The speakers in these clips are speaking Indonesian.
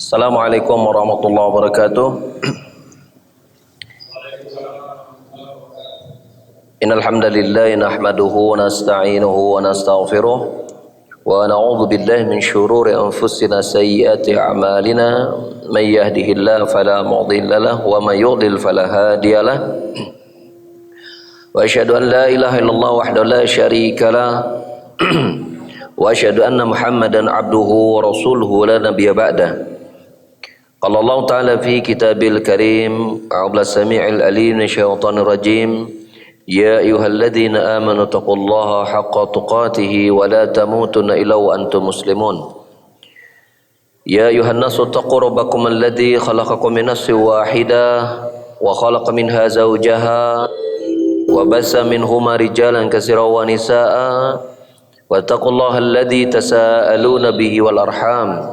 Assalamualaikum warahmatullahi wabarakatuh. Innal hamdalillah nahmaduhu wa nasta'inuhu wa nastaghfiruh wa na'udzu billahi min shururi anfusina sayyiati a'malina may yahdihillahu fala mudilla lahu wa may yudlil fala hadiya lahu. Wa asyhadu an la ilaha illallah wahdahu la syarika lah wa asyhadu anna Muhammadan abduhu wa rasuluhu la nabiyya ba'da. Qala Allah Ta'ala fi kitabil karim a'udzu samii'il alim minasyaitonir rajim ya ayyuhalladzina amanu taqullaha haqqa tuqatih wa la tamutunna illa wa antum muslimun ya ayyuhan nasu taqu rabbakum alladzi khalaqakum min nafsin wahidah wa khalaqa minha zawjaha wa bassa minhuma rijalan katsiran wa nisaa'a wattaqullaha alladzi tasaaluna bihi wal arham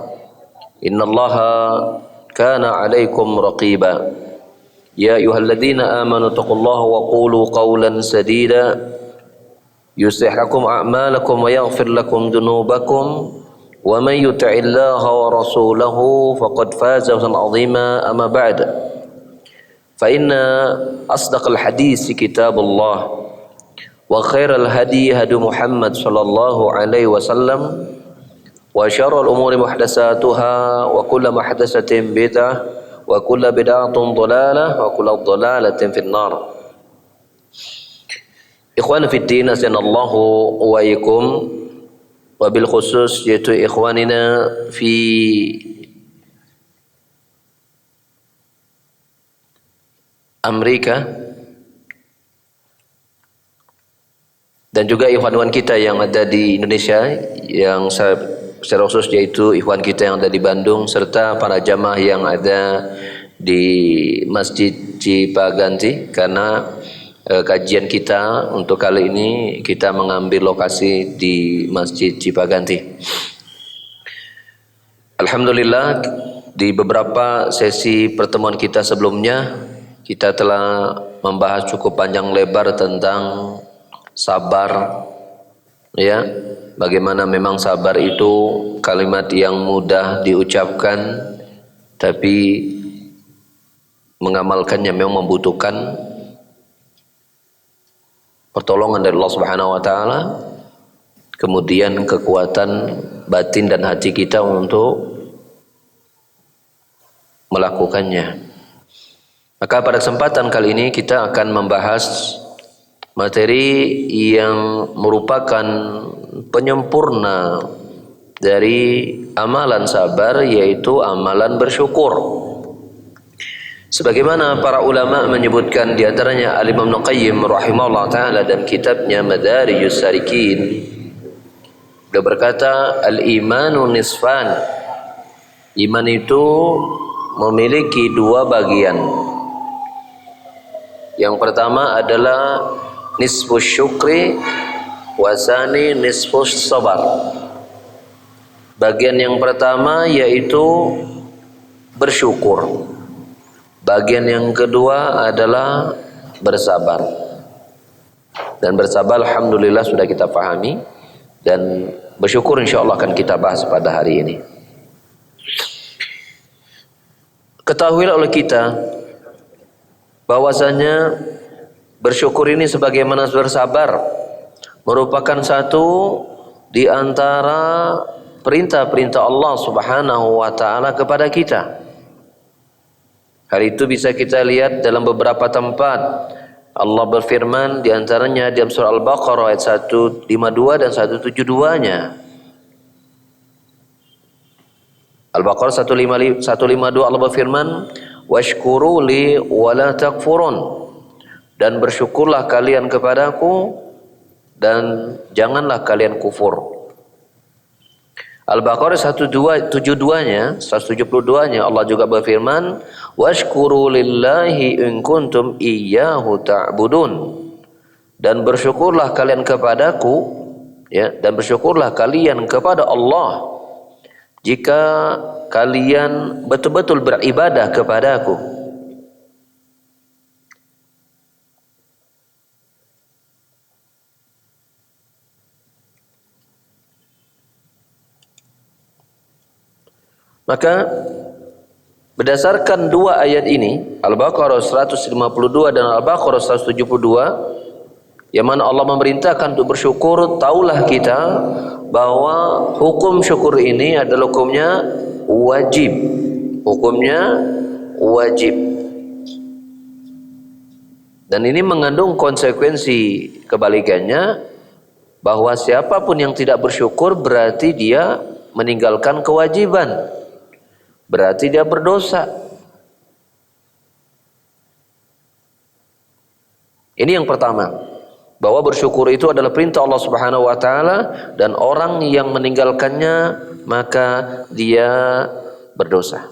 innallaha kana 'alaikum raqiba ya ayyuhalladzina amanu taqullaha wa qulu qawlan sadida yuslih lakum a'malakum wa yaghfir lakum dhunubakum wa may yuti'illaha wa rasulahu faqad faza fawzan 'azima amma ba'd fa inna asdaqal hadits kitabullah wa khairal hadi hadi Muhammad sallallahu alaihi wasallam wa syarrul umuri muhdatsatuha wa kullu muhdatsatin bid'ah wa kullu bid'atin dhalalah wa kullu dhalalatin finnar. Ikhwan fid din asanallahu wa iyyakum wa bil khusus yaitu ikhwanina fi Amerika dan juga ikhwan-ikhwan kita yang ada di Indonesia yang secara khusus yaitu ikhwan kita yang ada di Bandung serta para jamaah yang ada di Masjid Cipaganti karena kajian kita untuk kali ini kita mengambil lokasi di Masjid Cipaganti. Alhamdulillah di beberapa sesi pertemuan kita sebelumnya kita telah membahas cukup panjang lebar tentang sabar, ya, bagaimana memang sabar itu kalimat yang mudah diucapkan tapi mengamalkannya memang membutuhkan pertolongan dari Allah Subhanahu wa taala, kemudian kekuatan batin dan hati kita untuk melakukannya. Maka pada kesempatan kali ini kita akan membahas materi yang merupakan penyempurna dari amalan sabar, yaitu amalan bersyukur. Sebagaimana para ulama menyebutkan, di antaranya Al-Imam Ibnu Qayyim rahimahullah taala dan kitabnya Madarijus Salikin, beliau berkata, al-imanu nisfan. Iman itu memiliki dua bagian. Yang pertama adalah nisfus syukri wasani nisfus sabar. Bagian yang pertama yaitu bersyukur. Bagian yang kedua adalah bersabar. Dan bersabar alhamdulillah sudah kita pahami, dan bersyukur insyaallah akan kita bahas pada hari ini. Ketahuilah oleh kita bahwasanya bersyukur ini sebagaimana bersabar merupakan satu di antara perintah-perintah Allah Subhanahu wa taala kepada kita. Hal itu bisa kita lihat dalam beberapa tempat. Allah berfirman di antaranya dalam surah Al-Baqarah ayat 152 dan 172-nya. Al-Baqarah 152 Allah berfirman, washkuru li wa la takfurun, dan bersyukurlah kalian kepadaku dan janganlah kalian kufur. Al-Baqarah 172-nya Allah juga berfirman, washkuru lillahi in kuntum iyyahu ta'budun, dan bersyukurlah kalian kepadaku, ya, dan bersyukurlah kalian kepada Allah jika kalian betul-betul beribadah kepadaku. Maka Berdasarkan dua ayat ini, Al-Baqarah 152 dan Al-Baqarah 172, yang mana Allah memerintahkan untuk bersyukur, taulah kita bahwa hukum syukur ini adalah hukumnya wajib. Hukumnya wajib. Dan ini mengandung konsekuensi kebalikannya, bahwa siapapun yang tidak bersyukur berarti dia meninggalkan kewajiban. Berarti dia berdosa. Ini yang pertama, bahwa bersyukur itu adalah perintah Allah Subhanahu wa taala, dan orang yang meninggalkannya maka dia berdosa.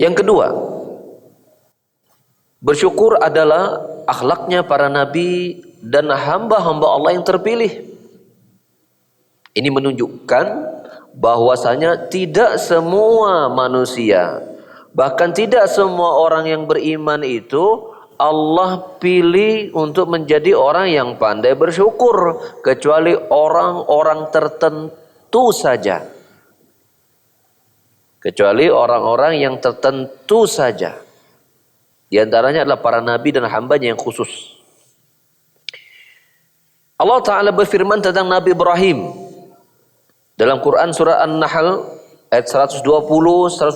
Yang kedua, bersyukur adalah akhlaknya para nabi dan hamba-hamba Allah yang terpilih. Ini menunjukkan bahwasanya tidak semua manusia, bahkan tidak semua orang yang beriman itu Allah pilih untuk menjadi orang yang pandai bersyukur, kecuali orang-orang tertentu saja. Kecuali orang-orang yang tertentu saja. Di antaranya adalah para nabi dan hambanya yang khusus. Allah Ta'ala berfirman tentang Nabi Ibrahim dalam Quran surah An-Nahl ayat 120, 121.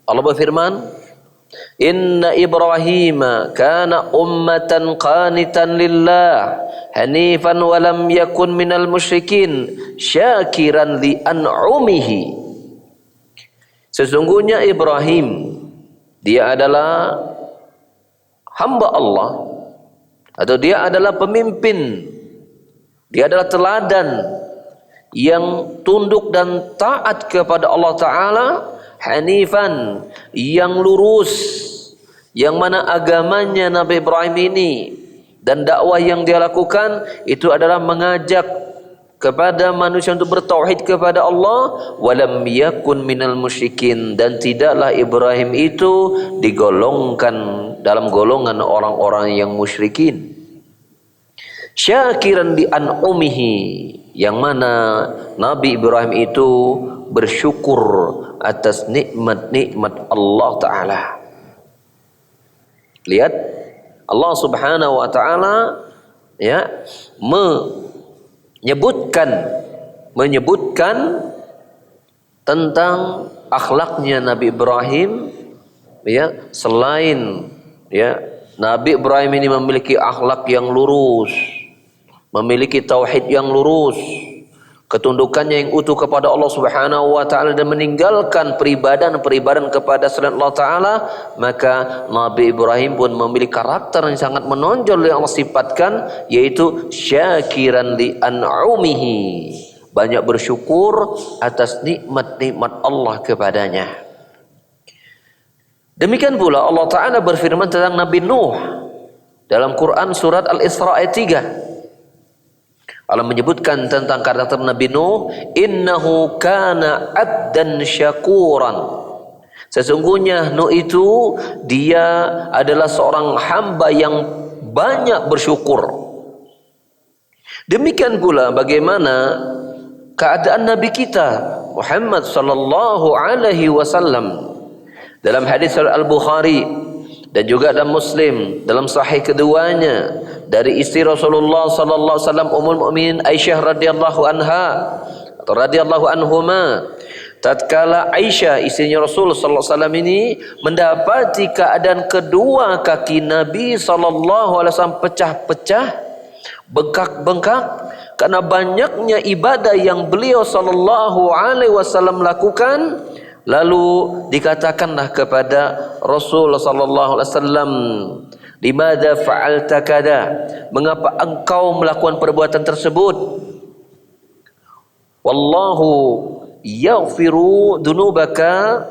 Allah berfirman, Inna Ibrahim kana ummatan qanitan lillah hanifan wa lam yakun minal musyrikin syakiran li an'umihi. Sesungguhnya Ibrahim, dia adalah hamba Allah, atau dia adalah pemimpin, dia adalah teladan yang tunduk dan taat kepada Allah Ta'ala, hanifan, yang lurus, yang mana agamanya Nabi Ibrahim ini dan dakwah yang dia lakukan itu adalah mengajak kepada manusia untuk bertauhid kepada Allah, walam yakun minal musyrikin, dan tidaklah Ibrahim itu digolongkan dalam golongan orang-orang yang musyrikin. Syakiran li an'umihi, yang mana Nabi Ibrahim itu bersyukur atas nikmat-nikmat Allah Ta'ala. Lihat, Allah Subhanahu wa Ta'ala ya menyebutkan tentang akhlaknya Nabi Ibrahim, ya, selain ya Nabi Ibrahim ini memiliki akhlak yang lurus, memiliki tauhid yang lurus, ketundukannya yang utuh kepada Allah Subhanahu wa Ta'ala, dan meninggalkan peribadan kepada selain Allah Ta'ala, maka Nabi Ibrahim pun memiliki karakter yang sangat menonjol yang Allah sifatkan, yaitu syakiran li an'umihi, banyak bersyukur atas nikmat-nikmat Allah kepadanya. Demikian pula Allah Ta'ala berfirman tentang Nabi Nuh dalam Quran surat Al-Isra ayat 3. Allah menyebutkan tentang karakter Nabi Nuh, innahu kana abdan syakuran. Sesungguhnya Nuh itu dia adalah seorang hamba yang banyak bersyukur. Demikian pula bagaimana keadaan Nabi kita Muhammad sallallahu alaihi wasallam dalam hadis Al-Bukhari dan juga dalam Muslim dalam sahih keduanya dari istri Rasulullah sallallahu alaihi wasallam Ummul Mukminin Aisyah radhiyallahu anha atau radhiyallahu anhuma, tatkala Aisyah istrinya Rasul sallallahu alaihi wasallam ini mendapati keadaan kedua kaki Nabi sallallahu alaihi wasallam pecah-pecah, bengkak-bengkak karena banyaknya ibadah yang beliau sallallahu alaihi wasallam lakukan. Lalu dikatakanlah kepada Rasul sallallahu alaihi wasallam, limadza fa'alta kada, mengapa engkau melakukan perbuatan tersebut? Wallahu yaghfiru dzunubaka,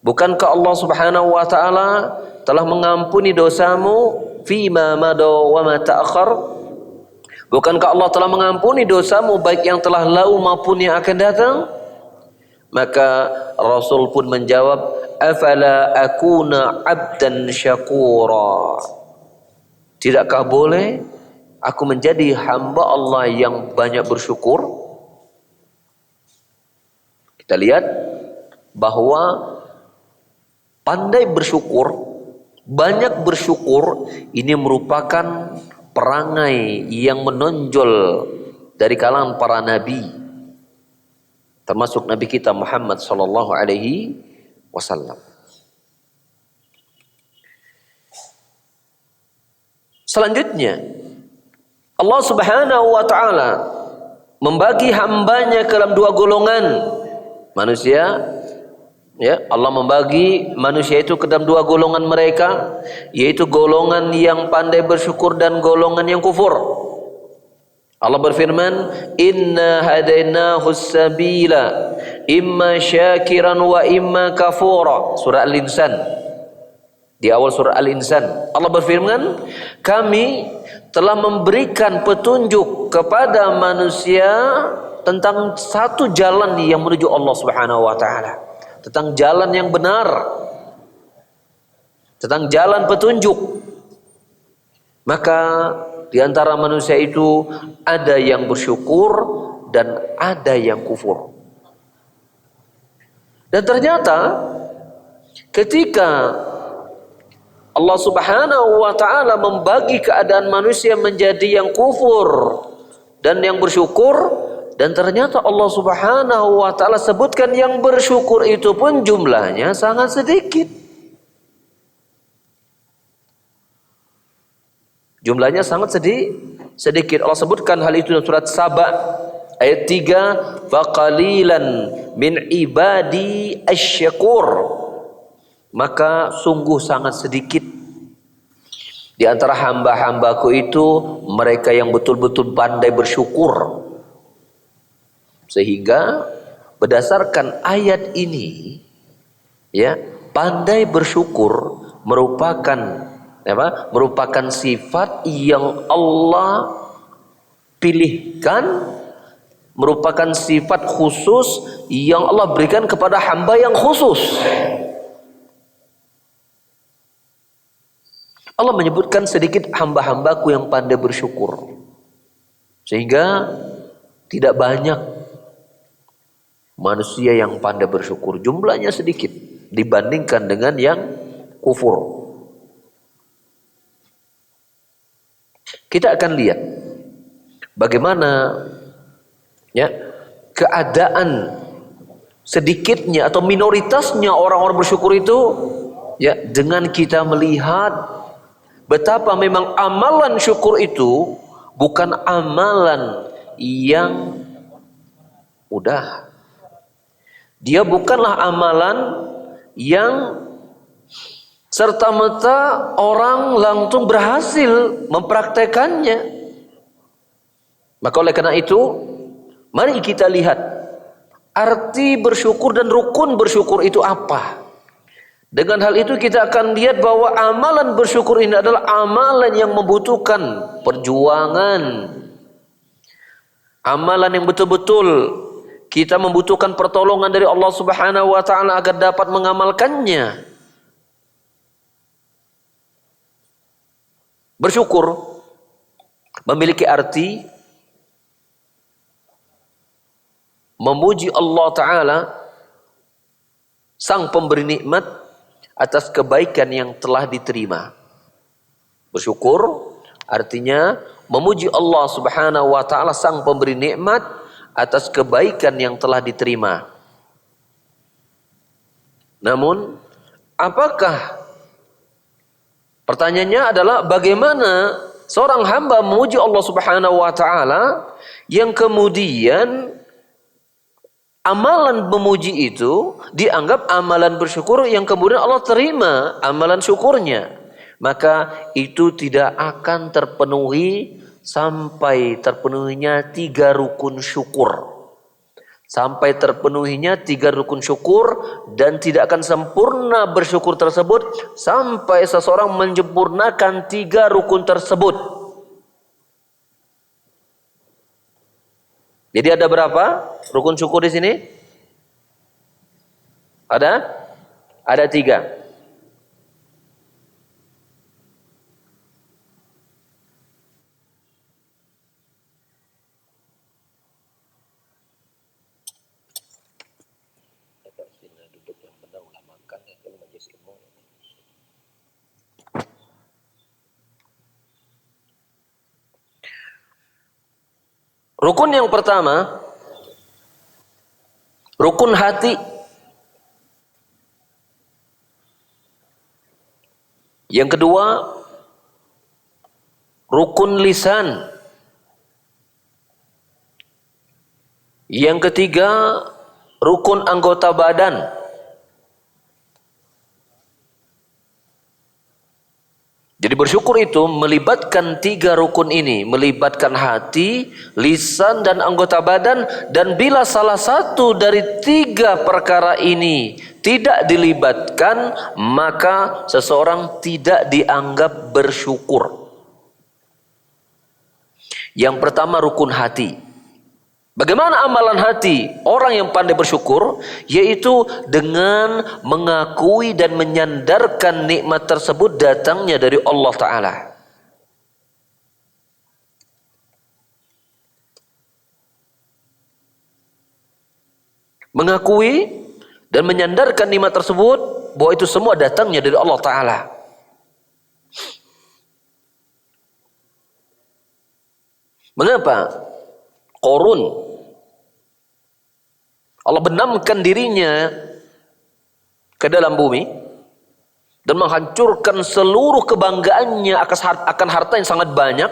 bukankah Allah Subhanahu wa taala telah mengampuni dosamu fima mada wa ma ta'akhkhar? Bukankah Allah telah mengampuni dosamu baik yang telah lalu maupun yang akan datang? Maka Rasul pun menjawab, afala akuna abdan syakura, tidakkah boleh aku menjadi hamba Allah yang banyak bersyukur? Kita lihat bahwa pandai bersyukur, banyak bersyukur ini merupakan perangai yang menonjol dari kalangan para nabi, termasuk nabi kita Muhammad sallallahu alaihi wasallam. Selanjutnya Allah Subhanahu wa taala membagi hambanya ke dalam dua golongan manusia. Ya, Allah membagi manusia itu ke dalam dua golongan mereka, yaitu golongan yang pandai bersyukur dan golongan yang kufur. Allah berfirman, "Inna hadainahu sabila imma syakiran wa imma kafura." Surah Al-Insan. Di awal surah Al-Insan, Allah berfirman, "Kami telah memberikan petunjuk kepada manusia tentang satu jalan yang menuju Allah Subhanahu wa taala, tentang jalan yang benar, tentang jalan petunjuk." Maka di antara manusia itu ada yang bersyukur dan ada yang kufur. Dan ternyata ketika Allah Subhanahu wa taala membagi keadaan manusia menjadi yang kufur dan yang bersyukur, dan ternyata Allah Subhanahu wa taala sebutkan yang bersyukur itu pun jumlahnya sangat sedikit. Jumlahnya sangat sedikit. Allah sebutkan hal itu dalam surat Saba ayat 3, "Faqalilan min ibadi asy-syakur." Maka sungguh sangat sedikit di antara hamba-hambaku itu mereka yang betul-betul pandai bersyukur. Sehingga berdasarkan ayat ini, ya, pandai bersyukur merupakan merupakan sifat yang Allah pilihkan, merupakan sifat khusus yang Allah berikan kepada hamba yang khusus. Allah menyebutkan sedikit hamba-hambaku yang pandai bersyukur, sehingga tidak banyak manusia yang pandai bersyukur, jumlahnya sedikit dibandingkan dengan yang kufur. Kita akan lihat bagaimana, ya, keadaan sedikitnya atau minoritasnya orang-orang bersyukur itu, ya, dengan kita melihat betapa memang amalan syukur itu bukan amalan yang mudah. Dia bukanlah amalan yang serta-merta orang langsung berhasil mempraktekannya. Maka oleh karena itu, mari kita lihat arti bersyukur dan rukun bersyukur itu apa. Dengan hal itu kita akan lihat bahwa amalan bersyukur ini adalah amalan yang membutuhkan perjuangan. Amalan yang betul-betul kita membutuhkan pertolongan dari Allah Subhanahu wa taala agar dapat mengamalkannya. Bersyukur memiliki arti memuji Allah taala, sang pemberi nikmat, atas kebaikan yang telah diterima. Bersyukur artinya memuji Allah Subhanahu wa taala, sang pemberi nikmat, atas kebaikan yang telah diterima. Namun, apakah, pertanyaannya adalah bagaimana seorang hamba memuji Allah Subhanahu wa taala yang kemudian amalan memuji itu dianggap amalan bersyukur yang kemudian Allah terima amalan syukurnya. Maka itu tidak akan terpenuhi sampai terpenuhinya 3 rukun syukur. Sampai terpenuhinya 3 rukun syukur, dan tidak akan sempurna bersyukur tersebut sampai seseorang menyempurnakan 3 rukun tersebut. Jadi ada berapa rukun syukur di sini? Ada 3. Rukun yang pertama, rukun hati. Yang kedua, rukun lisan. Yang ketiga, rukun anggota badan. Jadi bersyukur itu melibatkan 3 rukun ini, melibatkan hati, lisan, dan anggota badan. Dan bila salah satu dari 3 perkara ini tidak dilibatkan, maka seseorang tidak dianggap bersyukur. Yang pertama, rukun hati. Bagaimana amalan hati orang yang pandai bersyukur? Yaitu dengan mengakui dan menyandarkan nikmat tersebut datangnya dari Allah Ta'ala. Mengakui dan menyandarkan nikmat tersebut bahwa itu semua datangnya dari Allah Ta'ala. Mengapa? Qarun Allah benamkan dirinya ke dalam bumi dan menghancurkan seluruh kebanggaannya akan harta yang sangat banyak,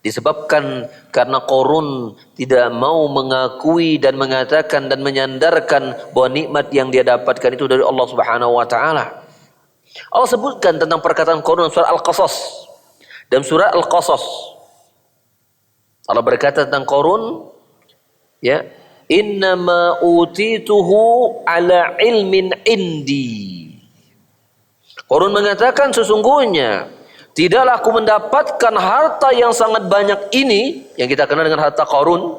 disebabkan karena Qarun tidak mau mengakui dan mengatakan dan menyandarkan bahwa nikmat yang dia dapatkan itu dari Allah Subhanahu wa taala. Allah sebutkan tentang perkataan Qarun surah Al-Qasas. Dan surah Al-Qasas Allah berkata tentang Qarun, ya, innama utituhu ala ilmin indi. Qarun mengatakan, sesungguhnya tidaklah aku mendapatkan harta yang sangat banyak ini, yang kita kenal dengan harta Qarun,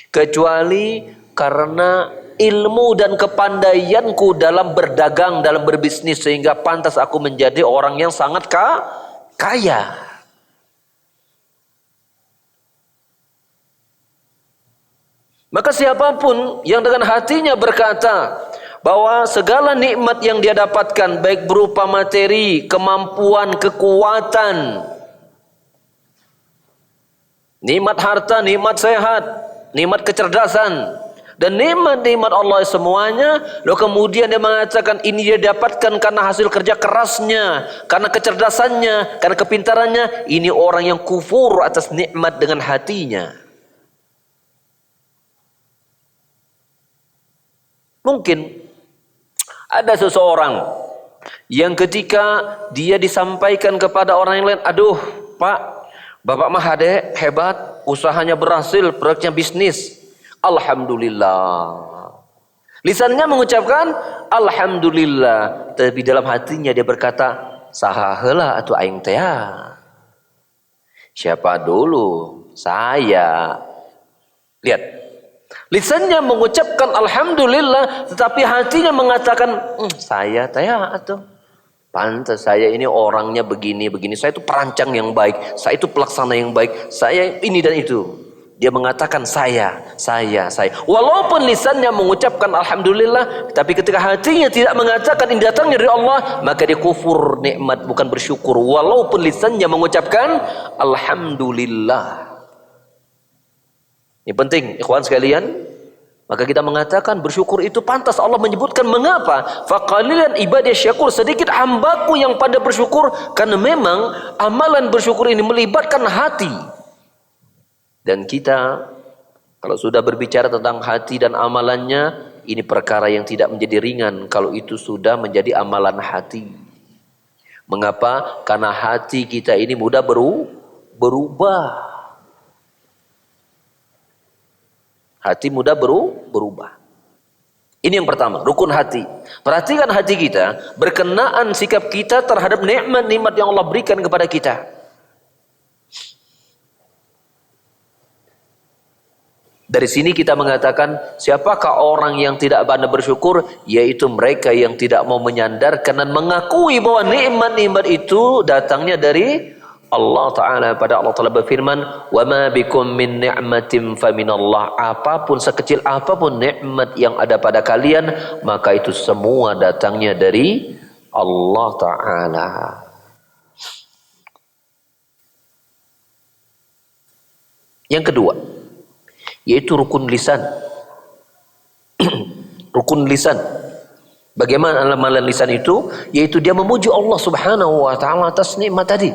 kecuali karena ilmu dan kepandaianku dalam berdagang, dalam berbisnis, sehingga pantas aku menjadi orang yang sangat kaya. Maka siapapun yang dengan hatinya berkata bahwa segala nikmat yang dia dapatkan, baik berupa materi, kemampuan, kekuatan, nikmat harta, nikmat sehat, nikmat kecerdasan, dan nikmat-nikmat Allah semuanya, lalu kemudian dia mengatakan ini dia dapatkan karena hasil kerja kerasnya, karena kecerdasannya, karena kepintarannya, ini orang yang kufur atas nikmat dengan hatinya. Mungkin ada seseorang yang ketika dia disampaikan kepada orang yang lain, aduh Pak, Bapak mah hebat, usahanya berhasil, proyeknya bisnis, Alhamdulillah. Lisannya mengucapkan Alhamdulillah, tapi dalam hatinya dia berkata, saha heula atuh aing teh. Siapa dulu? Saya. Lihat. Lisannya mengucapkan Alhamdulillah, tetapi hatinya mengatakan, saya atau pantas saya ini orangnya begini, saya itu perancang yang baik, saya itu pelaksana yang baik, saya ini dan itu. Dia mengatakan saya. Walaupun lisannya mengucapkan Alhamdulillah, tapi ketika hatinya tidak mengatakan ini datangnya dari Allah, maka dia kufur nikmat, bukan bersyukur. Walaupun lisannya mengucapkan Alhamdulillah. Ini penting, ikhwan sekalian. Maka kita mengatakan bersyukur itu pantas. Allah menyebutkan mengapa? Faqalilan ibadiyah syakur, sedikit hambaku yang pada bersyukur. Karena memang amalan bersyukur ini melibatkan hati. Dan kita kalau sudah berbicara tentang hati dan amalannya, ini perkara yang tidak menjadi ringan kalau itu sudah menjadi amalan hati. Mengapa? Karena hati kita ini mudah berubah. Hati mudah berubah. Ini yang pertama, rukun hati. Perhatikan hati kita, berkenaan sikap kita terhadap nikmat-nikmat yang Allah berikan kepada kita. Dari sini kita mengatakan, siapakah orang yang tidak pandai bersyukur? Yaitu mereka yang tidak mau menyandarkan dan mengakui bahwa nikmat-nikmat itu datangnya dari Allah Ta'ala. Pada Allah Ta'ala berfirman, wa ma bikum min ni'matin faminallah. Apapun, sekecil apapun nikmat yang ada pada kalian, maka itu semua datangnya dari Allah Ta'ala. Yang kedua, yaitu rukun lisan. Rukun lisan. Bagaimana amalan lisan itu? Yaitu dia memuji Allah Subhanahu wa taala atas nikmat tadi.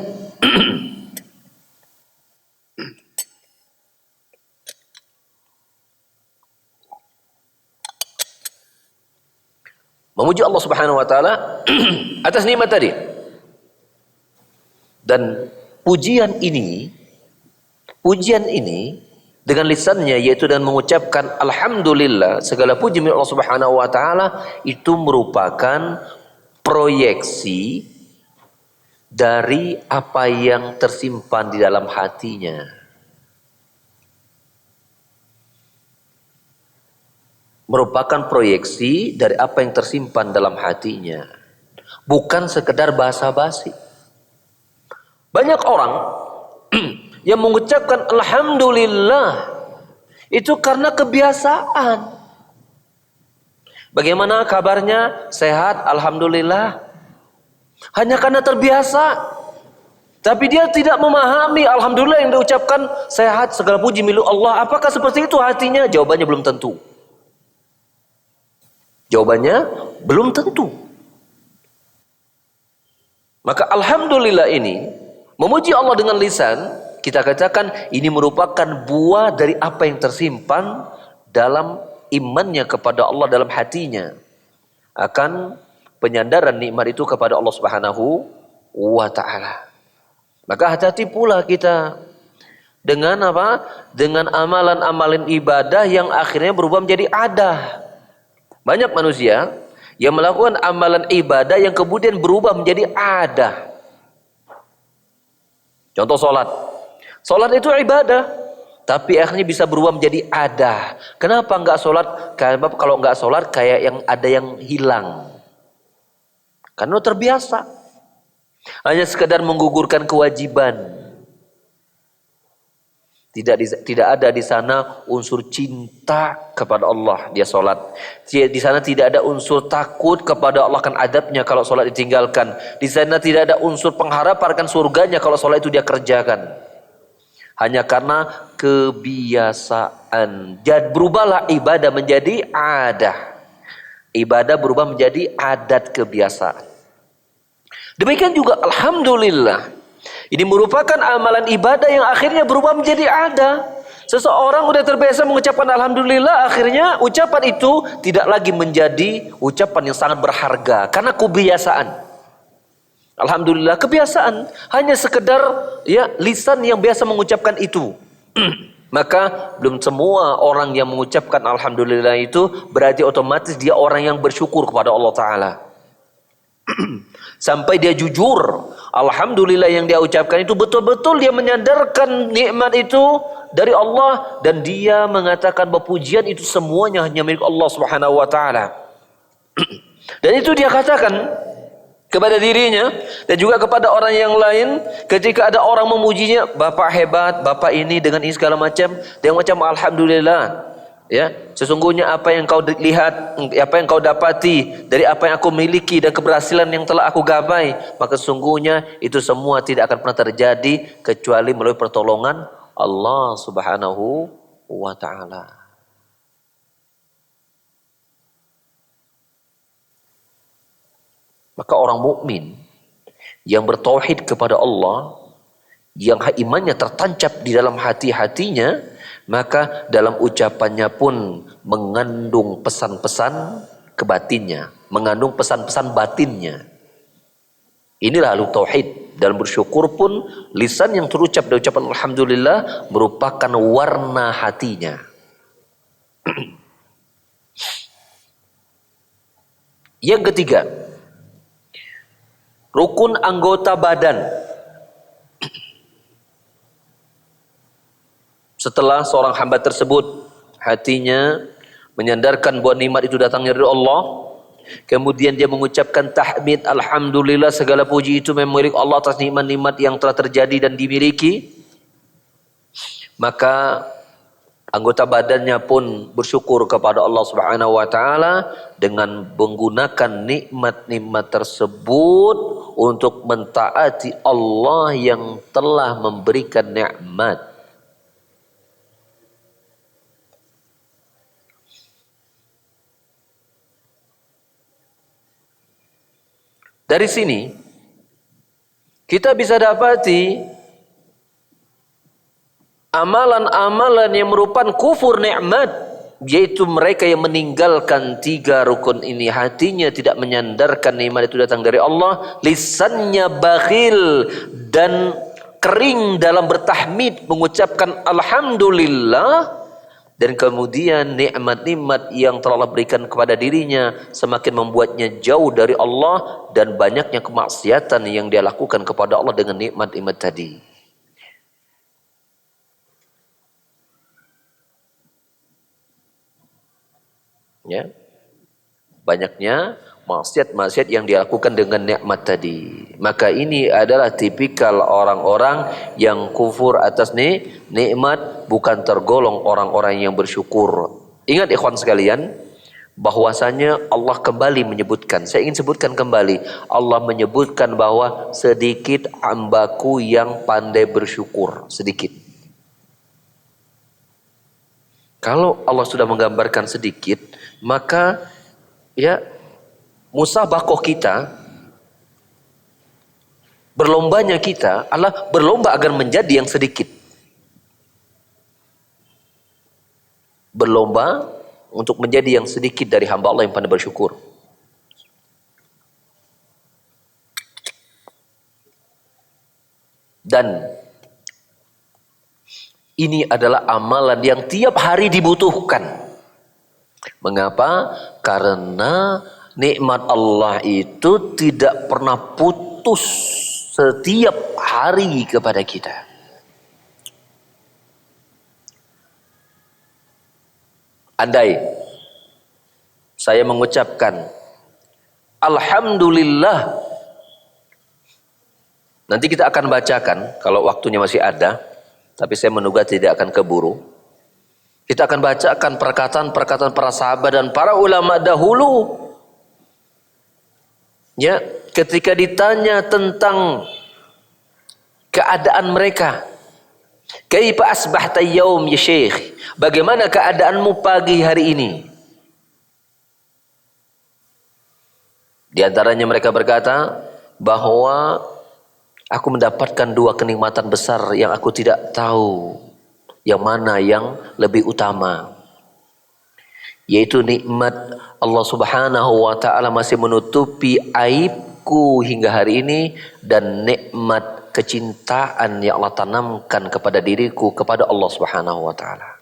Memuji Allah Subhanahu wa taala atas nikmat tadi. Dan pujian ini dengan lisannya, yaitu dengan mengucapkan alhamdulillah, segala puji milik Allah Subhanahu wa taala, itu merupakan proyeksi dari apa yang tersimpan di dalam hatinya. Merupakan proyeksi dari apa yang tersimpan dalam hatinya. Bukan sekedar basa-basi. Banyak orang yang mengucapkan alhamdulillah itu karena kebiasaan. Bagaimana kabarnya? Sehat, alhamdulillah. Hanya karena terbiasa. Tapi dia tidak memahami alhamdulillah yang diucapkan sehat, segala puji milik Allah. Apakah seperti itu hatinya? Jawabannya belum tentu. Jawabannya belum tentu. Maka alhamdulillah ini, memuji Allah dengan lisan, kita katakan ini merupakan buah dari apa yang tersimpan dalam imannya kepada Allah, dalam hatinya, akan penyandaran nikmat itu kepada Allah Subhanahu wa taala. Maka hati-hati pula kita dengan apa? Dengan amalan-amalan ibadah yang akhirnya berubah menjadi adah. Banyak manusia yang melakukan amalan ibadah yang kemudian berubah menjadi adah. Contoh sholat. Sholat itu ibadah, tapi akhirnya bisa berubah menjadi adah. Kenapa enggak sholat? Karena kalau enggak sholat kayak yang ada yang hilang. Karena terbiasa. Hanya sekedar menggugurkan kewajiban. Tidak ada di sana unsur cinta kepada Allah dia sholat. Di sana tidak ada unsur takut kepada Allah akan adabnya kalau sholat ditinggalkan. Di sana tidak ada unsur pengharapan akan surganya kalau sholat itu dia kerjakan. Hanya karena kebiasaan. Jadi berubahlah ibadah menjadi adah. Ibadah berubah menjadi adat, kebiasaan. Demikian juga alhamdulillah. Ini merupakan amalan ibadah yang akhirnya berubah menjadi ada. Seseorang sudah terbiasa mengucapkan alhamdulillah, akhirnya ucapan itu tidak lagi menjadi ucapan yang sangat berharga karena kebiasaan. Alhamdulillah, kebiasaan, hanya sekedar ya lisan yang biasa mengucapkan itu. Maka belum semua orang yang mengucapkan alhamdulillah itu berarti otomatis dia orang yang bersyukur kepada Allah taala. Sampai dia jujur, alhamdulillah yang dia ucapkan itu betul-betul dia menyandarkan nikmat itu dari Allah, dan dia mengatakan bahwa pujian itu semuanya hanya milik Allah Subhanahu wa taala. Dan itu dia katakan kepada dirinya dan juga kepada orang yang lain ketika ada orang memujinya, Bapak hebat, Bapak ini dengan ini segala macam, dia macam alhamdulillah. Ya, sesungguhnya apa yang kau lihat, apa yang kau dapati dari apa yang aku miliki dan keberhasilan yang telah aku gapai, maka sesungguhnya itu semua tidak akan pernah terjadi kecuali melalui pertolongan Allah Subhanahu wa taala. Maka orang mukmin yang bertauhid kepada Allah, yang imannya tertancap di dalam hati-hatinya, maka dalam ucapannya pun mengandung pesan-pesan kebatinnya, mengandung pesan-pesan batinnya. Inilah lalu tauhid. Dalam bersyukur pun lisan yang terucap dari ucapan alhamdulillah merupakan warna hatinya. Yang ketiga, rukun anggota badan. Setelah seorang hamba tersebut hatinya menyandarkan bahwa nikmat itu datangnya dari Allah, kemudian dia mengucapkan tahmid, alhamdulillah segala puji itu memang milik Allah atas nikmat-nikmat yang telah terjadi dan dimiliki, maka anggota badannya pun bersyukur kepada Allah Subhanahu wa taala dengan menggunakan nikmat-nikmat tersebut untuk mentaati Allah yang telah memberikan nikmat. Dari sini kita bisa dapati amalan-amalan yang merupakan kufur nikmat, yaitu mereka yang meninggalkan 3 rukun ini. Hatinya tidak menyandarkan nikmat itu datang dari Allah, lisannya bakhil dan kering dalam bertahmid, mengucapkan alhamdulillah, dan kemudian nikmat-nikmat yang telah Allah berikan kepada dirinya semakin membuatnya jauh dari Allah, dan banyaknya kemaksiatan yang dia lakukan kepada Allah dengan nikmat-nikmat tadi. Ya, banyaknya maksiat-maksiat yang dilakukan dengan nikmat tadi. Maka ini adalah tipikal orang-orang yang kufur atas nikmat, bukan tergolong orang-orang yang bersyukur. Ingat ikhwan sekalian, bahwasanya Allah kembali menyebutkan, saya ingin sebutkan kembali, Allah menyebutkan bahwa sedikit hambaku yang pandai bersyukur, sedikit. Kalau Allah sudah menggambarkan sedikit, maka ya musabaqah kita, berlombanya kita adalah berlomba agar menjadi yang sedikit. Berlomba untuk menjadi yang sedikit dari hamba Allah yang pandai bersyukur. Dan ini adalah amalan yang tiap hari dibutuhkan. Mengapa? Karena nikmat Allah itu tidak pernah putus setiap hari kepada kita. Andai saya mengucapkan alhamdulillah, nanti kita akan bacakan kalau waktunya masih ada, tapi saya menduga tidak akan keburu. Kita akan bacakan perkataan-perkataan para sahabat dan para ulama dahulu. Ya, ketika ditanya tentang keadaan mereka, kaifa asbahta yaum ya syekh? Bagaimana keadaanmu pagi hari ini? Di antaranya mereka berkata bahwa aku mendapatkan 2 kenikmatan besar yang aku tidak tahu yang mana yang lebih utama, yaitu nikmat Allah Subhanahu wa taala masih menutupi aibku hingga hari ini, dan nikmat kecintaan yang Allah tanamkan kepada diriku kepada Allah Subhanahu wa taala.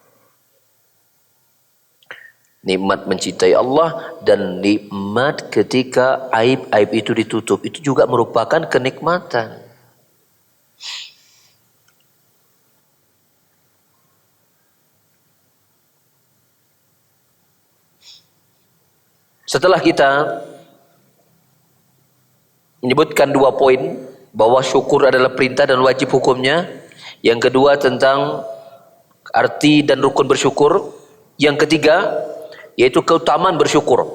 Nikmat mencintai Allah dan nikmat ketika aib-aib itu ditutup, itu juga merupakan kenikmatan. Setelah kita menyebutkan 2 poin, bahwa syukur adalah perintah dan wajib hukumnya. Yang kedua tentang arti dan rukun bersyukur. Yang ketiga yaitu keutamaan bersyukur.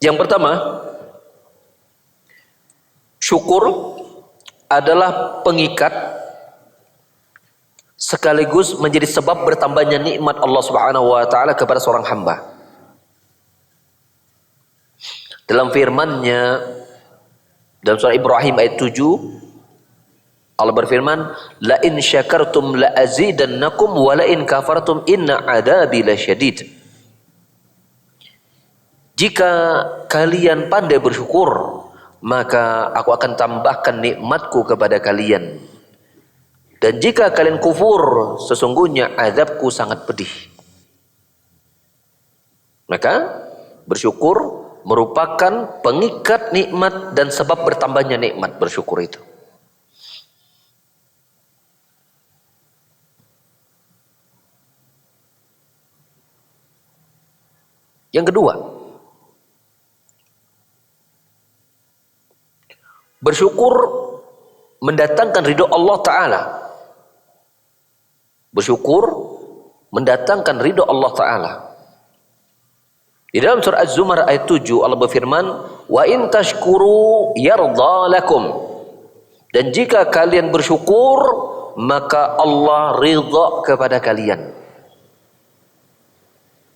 Yang pertama, syukur adalah pengikat sekaligus menjadi sebab bertambahnya nikmat Allah Subhanahu wa taala kepada seorang hamba. Dalam firman-Nya dalam surah Ibrahim ayat 7, Allah berfirman, la in syakartum la azidannakum wa la in kafartum inna adabi lasyadid. Jika kalian pandai bersyukur, maka aku akan tambahkan nikmatku kepada kalian. Dan jika kalian kufur, sesungguhnya azabku sangat pedih. Maka bersyukur merupakan pengikat nikmat dan sebab bertambahnya nikmat bersyukur itu. Yang kedua, bersyukur mendatangkan ridho Allah Ta'ala. Bersyukur mendatangkan ridho Allah Ta'ala. Di dalam surah Az-Zumar ayat 7 Allah berfirman, wa in tashkuru yarda lakum. Dan jika kalian bersyukur, maka Allah ridha kepada kalian.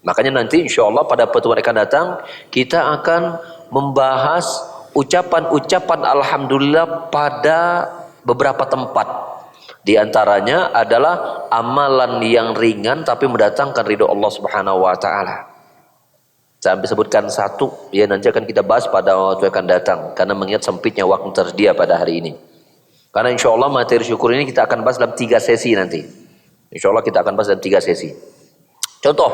Makanya nanti insya Allah pada pertemuan akan datang kita akan membahas ucapan-ucapan alhamdulillah pada beberapa tempat. Di antaranya adalah amalan yang ringan tapi mendatangkan ridho Allah Subhanahu wa taala. Sampai sebutkan satu, ya nanti akan kita bahas pada waktu akan datang karena mengingat sempitnya waktu tersedia pada hari ini. Karena insya Allah materi syukur ini kita akan bahas dalam 3 sesi nanti. Insya Allah kita akan bahas dalam 3 sesi. Contoh,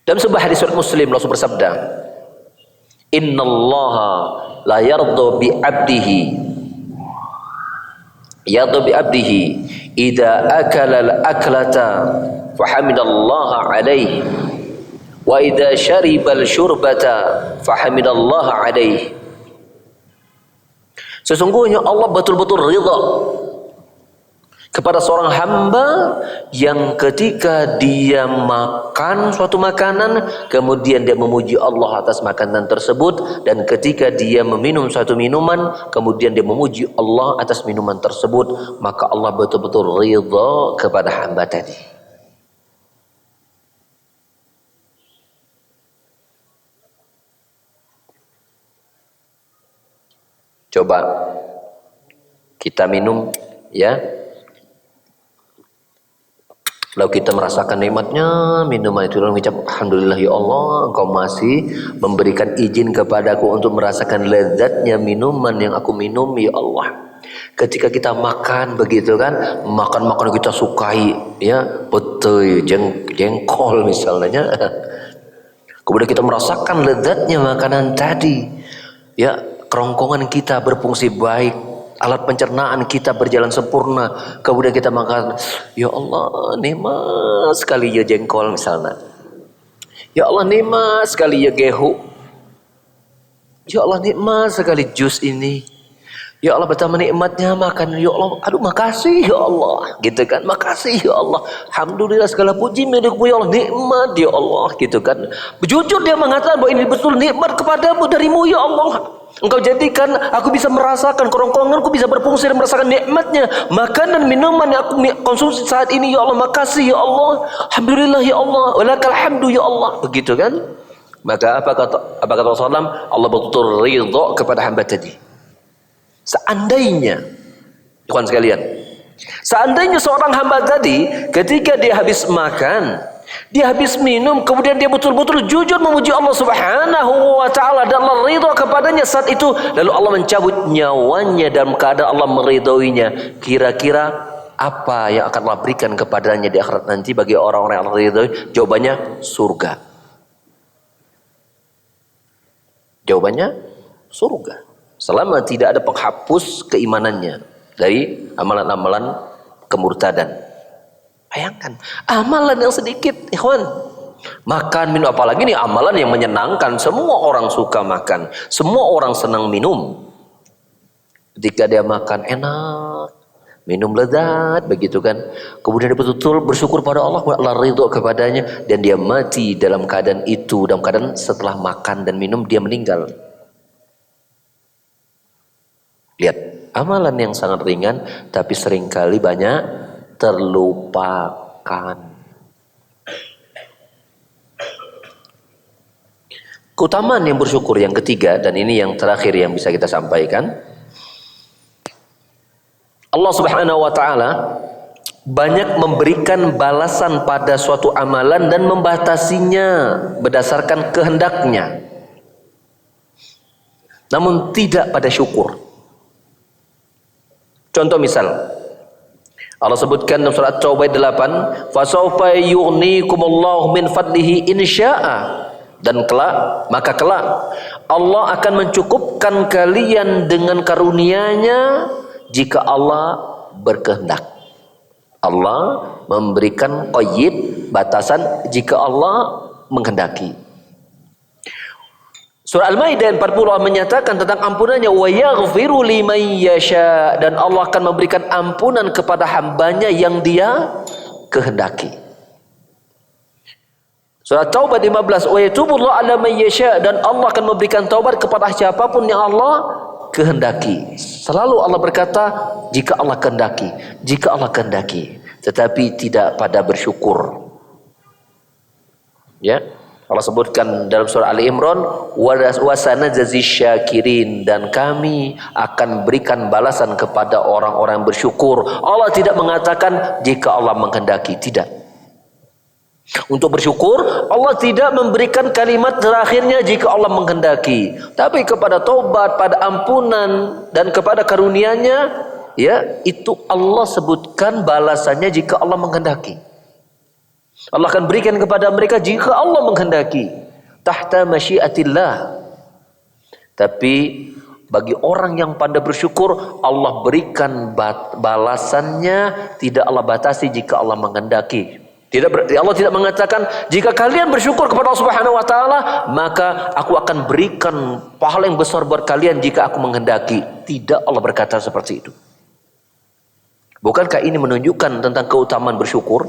dalam sebuah hadis Muslim Rasul bersabda, "Innallaha la yardu bi 'abdihi idza akala al-aklata fahamidallaha 'alaihi wa idza syariba al-syurbata fahamidallaha 'alaihi." Sesungguhnya Allah betul-betul ridha kepada seorang hamba yang ketika dia makan suatu makanan kemudian dia memuji Allah atas makanan tersebut, dan ketika dia meminum suatu minuman kemudian dia memuji Allah atas minuman tersebut, maka Allah betul-betul ridha kepada hamba tadi. Coba kita minum, ya, lalu kita merasakan nikmatnya minuman itu, lalu mengucap alhamdulillah ya Allah, Engkau masih memberikan izin kepadaku untuk merasakan lezatnya minuman yang aku minum ya Allah. Ketika kita makan begitu kan, makan kita sukai, ya, petai, jengkol misalnya, kemudian kita merasakan lezatnya makanan tadi, ya, kerongkongan kita berfungsi baik, alat pencernaan kita berjalan sempurna, kemudian kita makan, ya Allah nikmat sekali ya jengkol misalnya, ya Allah nikmat sekali ya gehu, ya Allah nikmat sekali jus ini, ya Allah betapa nikmatnya makan, ya Allah, aduh makasih ya Allah, gitu kan, makasih ya Allah, alhamdulillah segala puji milikmu ya Allah, nikmat ya Allah, gitu kan. Jujur dia mengatakan bahwa ini betul nikmat kepadamu darimu ya Allah, Engkau jadikan aku bisa merasakan, kerongkonganku bisa berfungsi dan merasakan nikmatnya makanan minuman yang aku konsumsi saat ini ya Allah, makasih ya Allah, alhamdulillah ya Allah, walakal hamdu ya Allah, begitu kan. Maka apa kata Rasulullah, Allah betul-betul ridha kepada hamba tadi. Seandainya, kawan sekalian, seandainya seorang hamba tadi ketika dia habis makan, dia habis minum, kemudian dia betul-betul jujur memuji Allah Subhanahu wa taala dan Allah ridha kepadanya saat itu, lalu Allah mencabut nyawanya dalam keadaan Allah meridhoinya, kira-kira apa yang akan Allah berikan kepadanya di akhirat nanti bagi orang-orang yang Allah ridhoi? Jawabannya surga. Jawabannya surga. Selama tidak ada penghapus keimanannya dari amalan-amalan kemurtadan. Bayangkan, amalan yang sedikit, ikhwan. Makan, minum, apalagi ini amalan yang menyenangkan. Semua orang suka makan, semua orang senang minum. Ketika dia makan enak, minum lezat, begitu kan. Kemudian dia betul-betul bersyukur pada Allah, Allah ridho kepadanya, dan dia mati dalam keadaan itu, dalam keadaan setelah makan dan minum dia meninggal. Lihat, amalan yang sangat ringan tapi seringkali banyak terlupakan. Keutamaan yang bersyukur yang ketiga, dan ini yang terakhir yang bisa kita sampaikan, Allah Subhanahu wa taala banyak memberikan balasan pada suatu amalan dan membatasinya berdasarkan kehendaknya, namun tidak pada syukur. Contoh misal, Allah sebutkan dalam surat Taubah 8, "Fasawfa yughnikumullahu min fadlihi in syaa'a." Dan maka kelak Allah akan mencukupkan kalian dengan karunia-Nya jika Allah berkehendak. Allah memberikan qayyid, batasan, jika Allah menghendaki. Surah Al-Maidah 40 menyatakan tentang ampunannya, wa yaghfiru liman yasha, dan Allah akan memberikan ampunan kepada hambanya yang Dia kehendaki. Surah Taubah 15, wa yatubullahu ala man yasha, dan Allah akan memberikan taubat kepada siapapun yang Allah kehendaki. Selalu Allah berkata jika Allah kehendaki, jika Allah kehendaki, tetapi tidak pada bersyukur. Ya, Allah sebutkan dalam surah Ali Imran, wasanajzi syakirin, dan kami akan berikan balasan kepada orang-orang yang bersyukur. Allah tidak mengatakan jika Allah menghendaki, tidak. Untuk bersyukur Allah tidak memberikan kalimat terakhirnya jika Allah menghendaki, tapi kepada taubat, pada ampunan dan kepada karunia-Nya, ya, itu Allah sebutkan balasannya jika Allah menghendaki. Allah akan berikan kepada mereka jika Allah menghendaki, tahta masyiatillah. Tapi bagi orang yang pandai bersyukur, Allah berikan balasannya, tidak Allah batasi jika Allah menghendaki. Allah tidak mengatakan jika kalian bersyukur kepada Allah Subhanahu wa taala, maka aku akan berikan pahala yang besar buat kalian jika aku menghendaki. Tidak Allah berkata seperti itu. Bukankah ini menunjukkan tentang keutamaan bersyukur?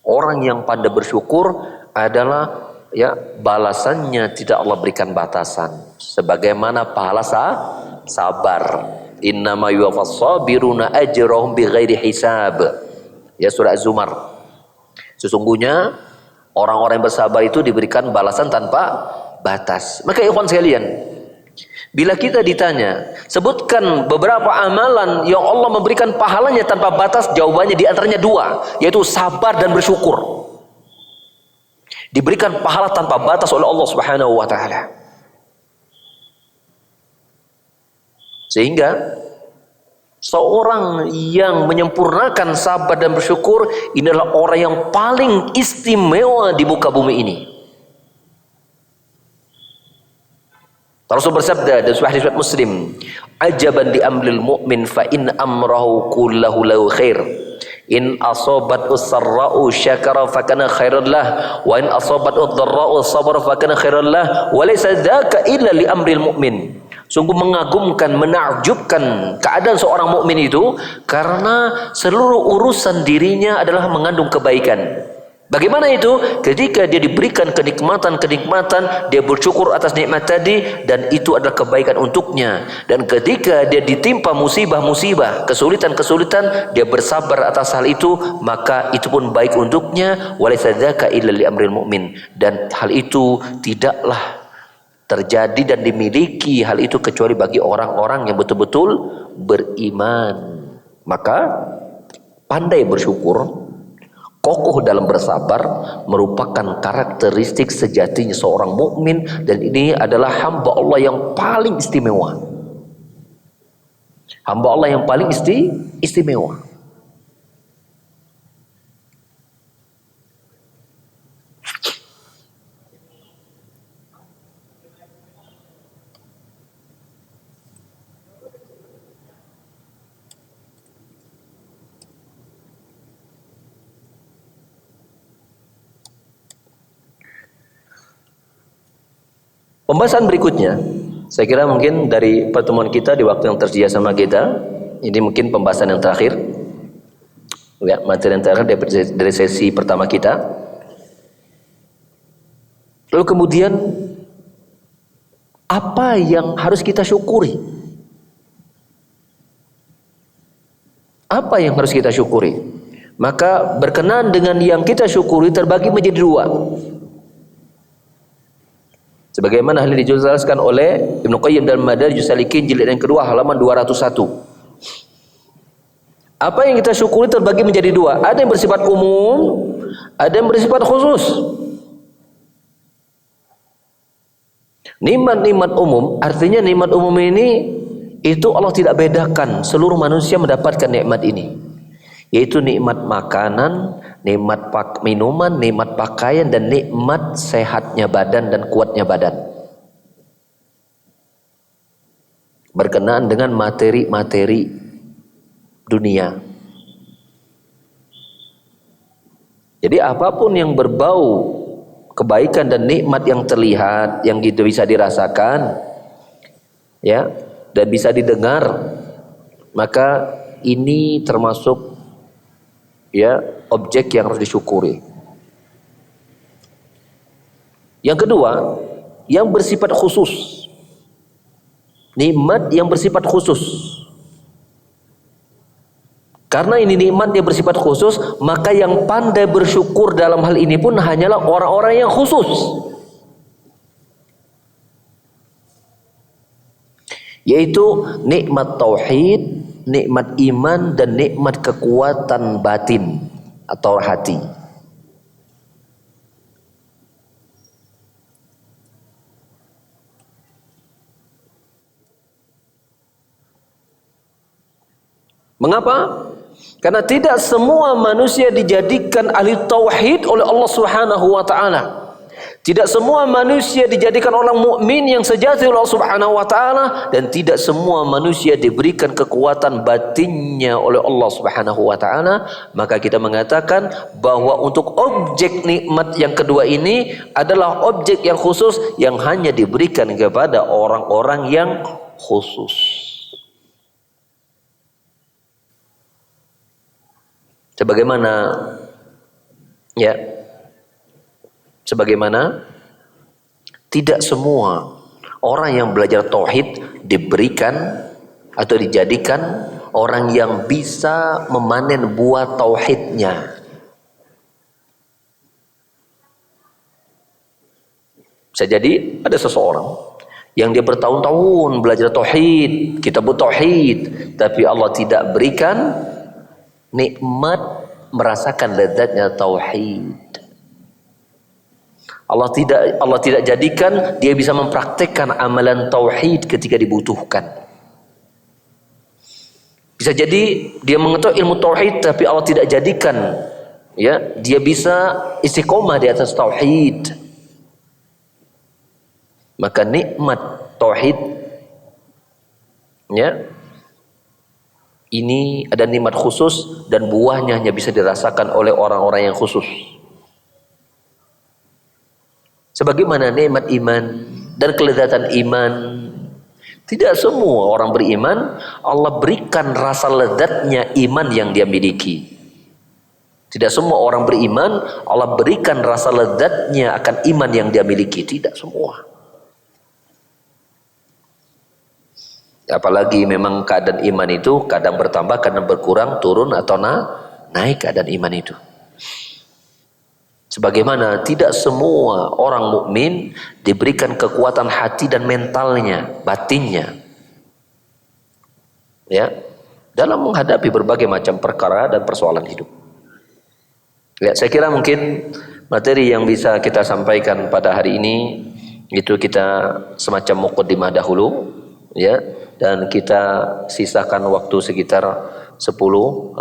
Orang yang pandai bersyukur adalah, ya, balasannya tidak Allah berikan batasan. Sebagaimana pahala sabar. Innama yuwaffas sabiruna ajrahum bighairi hisab. Ya, surah Az-Zumar. Sesungguhnya orang-orang yang bersabar itu diberikan balasan tanpa batas. Maka ikhwan sekalian, bila kita ditanya, sebutkan beberapa amalan yang Allah memberikan pahalanya tanpa batas, jawabannya diantaranya dua, yaitu sabar dan bersyukur. Diberikan pahala tanpa batas oleh Allah Subhanahu wa taala. Sehingga seorang yang menyempurnakan sabar dan bersyukur, ini adalah orang yang paling istimewa di muka bumi ini. Rasul bersabda dalam hadis riwayat Muslim, ajaban di amril mu'min fa in amrahu kullahu lahu khair. In asabat usarra'u syakara fa kana khairan lah, wa in asabat udarra'u sabara fa kana khairan lah, wa laysa dzaka illa li amril mu'min. Sungguh mengagumkan, menakjubkan keadaan seorang mukmin itu, karena seluruh urusan dirinya adalah mengandung kebaikan. Bagaimana itu? Ketika dia diberikan kenikmatan-kenikmatan, dia bersyukur atas nikmat tadi, dan itu adalah kebaikan untuknya. Dan ketika dia ditimpa musibah-musibah, kesulitan-kesulitan, dia bersabar atas hal itu, maka itu pun baik untuknya. Walaysa dzaka illa li amril mu'min. Dan hal itu tidaklah terjadi dan dimiliki hal itu kecuali bagi orang-orang yang betul-betul beriman. Maka pandai bersyukur, kokoh dalam bersabar, merupakan karakteristik sejatinya seorang mukmin, dan ini adalah hamba Allah yang paling istimewa. Hamba Allah yang paling istimewa. Pembahasan berikutnya, saya kira mungkin dari pertemuan kita di waktu yang tersedia sama kita, ini mungkin pembahasan yang terakhir, ya, materi yang terakhir dari sesi pertama kita. Lalu kemudian apa yang harus kita syukuri? Apa yang harus kita syukuri? Maka berkenaan dengan yang kita syukuri terbagi menjadi dua. Sebagaimana hal ini dijelaskan oleh Ibnu Qayyim dalam Madarijus Salikin jilid yang kedua halaman 201. Apa yang kita syukuri terbagi menjadi dua. Ada yang bersifat umum, ada yang bersifat khusus. Nikmat-nikmat umum, artinya nikmat umum ini itu Allah tidak bedakan, seluruh manusia mendapatkan nikmat ini. Yaitu nikmat makanan, nikmat minuman, nikmat pakaian, dan nikmat sehatnya badan dan kuatnya badan. Berkenaan dengan materi-materi dunia. Jadi apapun yang berbau kebaikan dan nikmat yang terlihat, yang gitu bisa dirasakan, ya, dan bisa didengar, maka ini termasuk, ya, objek yang harus disyukuri. Yang kedua, yang bersifat khusus. Nikmat yang bersifat khusus. Karena ini nikmat yang bersifat khusus, maka yang pandai bersyukur dalam hal ini pun hanyalah orang-orang yang khusus. Yaitu nikmat tauhid, nikmat iman, dan nikmat kekuatan batin atau hati. Mengapa? Karena tidak semua manusia dijadikan ahli tauhid oleh Allah Subhanahu wa taala. Tidak semua manusia dijadikan orang mukmin yang sejati oleh Allah Subhanahu wa taala, dan tidak semua manusia diberikan kekuatan batinnya oleh Allah Subhanahu wa taala. Maka kita mengatakan bahwa untuk objek nikmat yang kedua ini adalah objek yang khusus yang hanya diberikan kepada orang-orang yang khusus. Sebagaimana tidak semua orang yang belajar tauhid diberikan atau dijadikan orang yang bisa memanen buah tauhidnya. Bisa jadi ada seseorang yang dia bertahun-tahun belajar tauhid, kitab tauhid, tapi Allah tidak berikan nikmat merasakan lezatnya tauhid. Allah tidak jadikan dia bisa mempraktekkan amalan tauhid ketika dibutuhkan. Bisa jadi dia mengetahui ilmu tauhid, tapi Allah tidak jadikan dia bisa istiqomah di atas tauhid. Maka nikmat tauhid ini ada nikmat khusus dan buahnya hanya bisa dirasakan oleh orang-orang yang khusus. Sebagaimana nikmat iman dan kelezatan iman, tidak semua orang beriman Allah berikan rasa lezatnya iman yang dia miliki. Tidak semua orang beriman Allah berikan rasa lezatnya akan iman yang dia miliki. Tidak semua. Apalagi memang keadaan iman itu kadang bertambah, kadang berkurang, turun atau naik keadaan iman itu. Sebagaimana tidak semua orang mukmin diberikan kekuatan hati dan mentalnya, batinnya, dalam menghadapi berbagai macam perkara dan persoalan hidup. Saya kira mungkin materi yang bisa kita sampaikan pada hari ini itu kita semacam muqaddimah dahulu, dan kita sisakan waktu sekitar 10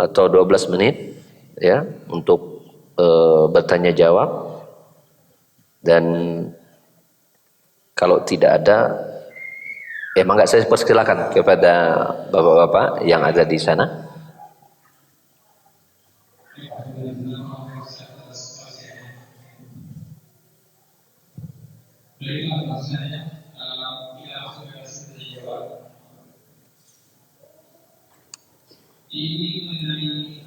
atau 12 menit untuk bertanya jawab. Dan kalau tidak ada, mangga saya persilakan kepada bapak-bapak yang ada di sana. Ini mengenai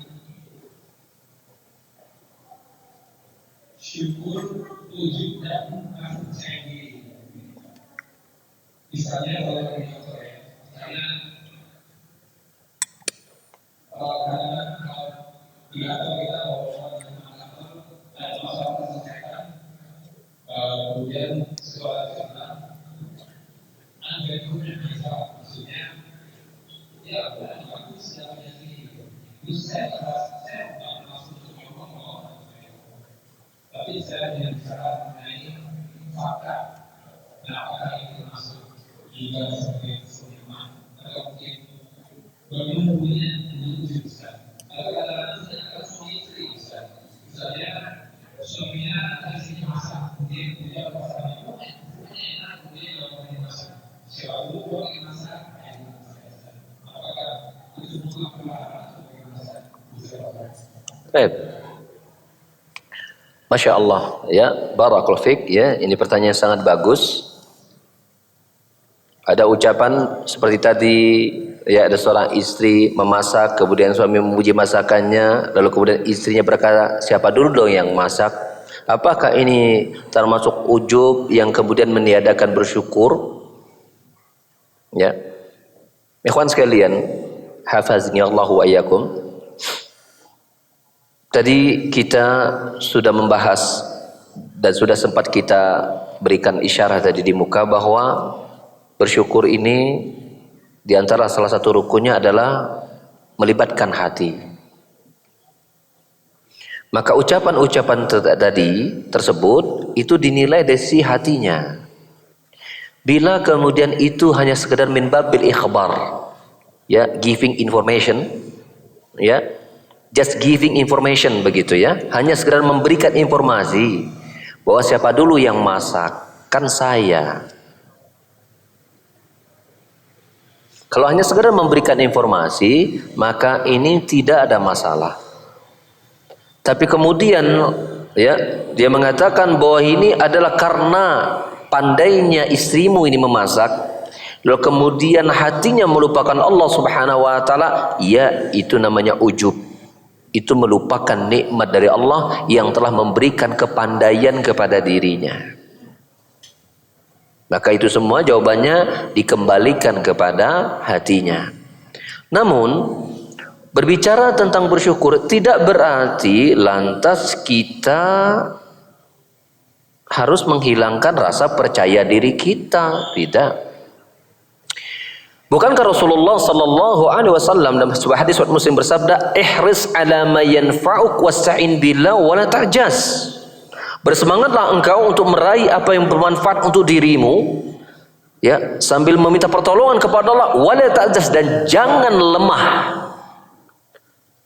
syukur, wujud, dan rasa percaya diri. Misalnya kalau di kantor karena kadang-kadang kalau di kantor kita bawa kantor ada masalah kesehatan, kemudian sekolah kesehatan, ada kemudian bisa maksudnya aku sedang saya tidak maksud untuk ngomong, tapi saya tidak bicara mengenai fakta. Dan apakah itu masuk juga sebagai iman atau mungkin bagaimana hubungannya dengan wujud Ustaz? Atau kadang-kadang saya akan suami istri Ustaz. Misalnya suaminya istrinya masak, kemudian dia pasangan itu enak, kemudian dia masak. Siapa dulu orang yang masak? Apakah itu bukan perlahan? Masya Allah, barakallahu fiik, ini pertanyaan sangat bagus. Ada ucapan seperti tadi, ada seorang istri memasak, kemudian suami memuji masakannya, lalu kemudian istrinya berkata, siapa dulu dong yang masak? Apakah ini termasuk ujub yang kemudian meniadakan bersyukur? Ikhwan sekalian, hafazni Allah wa iyyakum. Tadi kita sudah membahas dan sudah sempat kita berikan isyarat tadi di muka bahwa bersyukur ini di antara salah satu rukunnya adalah melibatkan hati. Maka ucapan-ucapan tadi tersebut itu dinilai dari si hatinya. Bila kemudian itu hanya sekedar min babil ikhbar, ya, giving information, ya, just giving information begitu ya, hanya sekedar memberikan informasi bahwa siapa dulu yang masak, kan saya. Kalau hanya sekedar memberikan informasi, maka ini tidak ada masalah. Tapi kemudian ya, dia mengatakan bahwa ini adalah karena pandainya istrimu ini memasak, lalu kemudian hatinya melupakan Allah Subhanahu wa taala, ya itu namanya ujub. Itu melupakan nikmat dari Allah yang telah memberikan kepandaian kepada dirinya. Maka itu semua jawabannya dikembalikan kepada hatinya. Namun berbicara tentang bersyukur tidak berarti lantas kita harus menghilangkan rasa percaya diri kita, tidak. Bukankah Rasulullah sallallahu alaihi wasallam dalam sebuah hadis riwayat Muslim bersabda, "Ihris 'ala ma yanfa'uk wasta'in billah wa la ta'jaz." Bersemangatlah engkau untuk meraih apa yang bermanfaat untuk dirimu, ya, sambil meminta pertolongan kepada Allah, wa la ta'jaz, dan jangan lemah.